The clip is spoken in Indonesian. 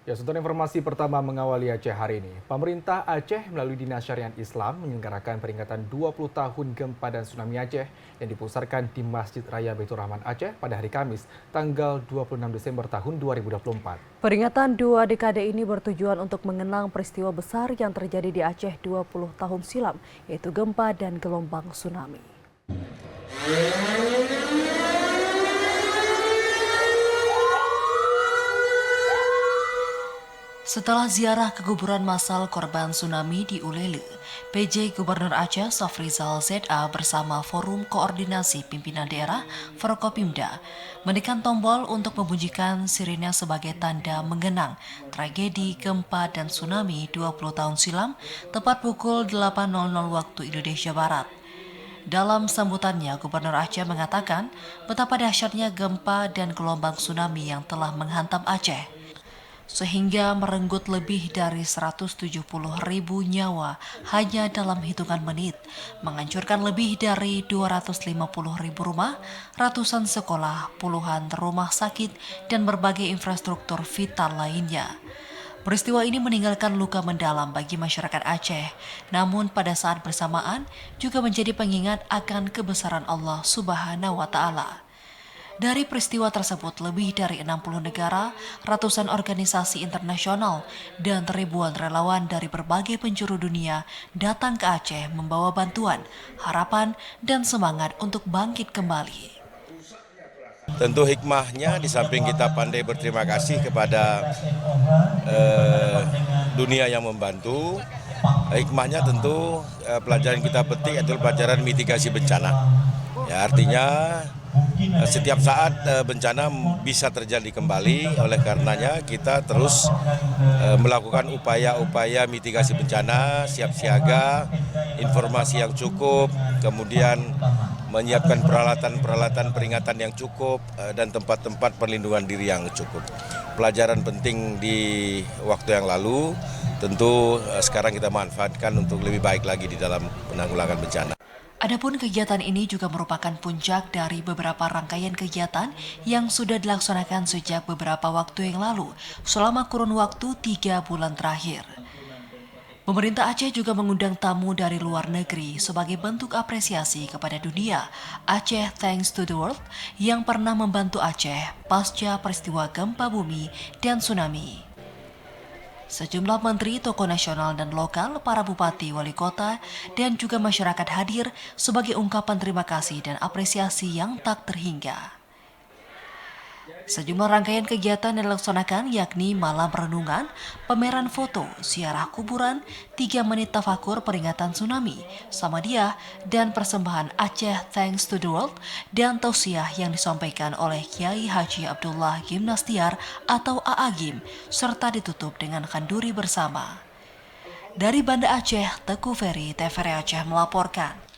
Ya, Sultan, informasi pertama mengawali Aceh hari ini. Pemerintah Aceh melalui Dinas Syariah Islam menyelenggarakan peringatan 20 tahun gempa dan tsunami Aceh yang dipusatkan di Masjid Raya Baitur Rahman Aceh pada hari Kamis, tanggal 26 Desember tahun 2024. Peringatan dua dekade ini bertujuan untuk mengenang peristiwa besar yang terjadi di Aceh 20 tahun silam, yaitu gempa dan gelombang tsunami. Setelah ziarah ke kuburan massal korban tsunami di Ulele, PJ Gubernur Aceh Safrizal ZA bersama Forum Koordinasi Pimpinan Daerah Forkopimda menekan tombol untuk membunyikan sirine sebagai tanda mengenang tragedi gempa dan tsunami 20 tahun silam tepat pukul 8.00 waktu Indonesia Barat. Dalam sambutannya, Gubernur Aceh mengatakan betapa dahsyatnya gempa dan gelombang tsunami yang telah menghantam Aceh, sehingga merenggut lebih dari 170.000 nyawa hanya dalam hitungan menit, menghancurkan lebih dari 250.000 rumah, ratusan sekolah, puluhan rumah sakit, dan berbagai infrastruktur vital lainnya. Peristiwa ini meninggalkan luka mendalam bagi masyarakat Aceh, namun pada saat bersamaan juga menjadi pengingat akan kebesaran Allah Subhanahu wa Ta'ala. Dari peristiwa tersebut, lebih dari 60 negara, ratusan organisasi internasional, dan ribuan relawan dari berbagai penjuru dunia datang ke Aceh membawa bantuan, harapan, dan semangat untuk bangkit kembali. Tentu hikmahnya di samping kita pandai berterima kasih kepada dunia yang membantu, hikmahnya tentu pelajaran kita petik adalah pelajaran mitigasi bencana. Ya, artinya setiap saat bencana bisa terjadi kembali, oleh karenanya kita terus melakukan upaya-upaya mitigasi bencana, siap siaga, informasi yang cukup, kemudian menyiapkan peralatan-peralatan peringatan yang cukup dan tempat-tempat perlindungan diri yang cukup. Pelajaran penting di waktu yang lalu, tentu sekarang kita manfaatkan untuk lebih baik lagi di dalam penanggulangan bencana. Adapun kegiatan ini juga merupakan puncak dari beberapa rangkaian kegiatan yang sudah dilaksanakan sejak beberapa waktu yang lalu selama kurun waktu 3 bulan terakhir. Pemerintah Aceh juga mengundang tamu dari luar negeri sebagai bentuk apresiasi kepada dunia Aceh Thanks to the World yang pernah membantu Aceh pasca peristiwa gempa bumi dan tsunami. Sejumlah menteri, tokoh nasional dan lokal, para bupati, wali kota, dan juga masyarakat hadir sebagai ungkapan terima kasih dan apresiasi yang tak terhingga. Sejumlah rangkaian kegiatan yang dilaksanakan yakni malam renungan, pameran foto, ziarah kuburan, 3 menit tafakur peringatan tsunami, Samadiyah, dan persembahan Aceh Thanks to the World dan tausiah yang disampaikan oleh Kiai Haji Abdullah Gimnastiar atau A'agim, serta ditutup dengan kanduri bersama. Dari Banda Aceh, Teguh Ferry, TVRI Aceh melaporkan.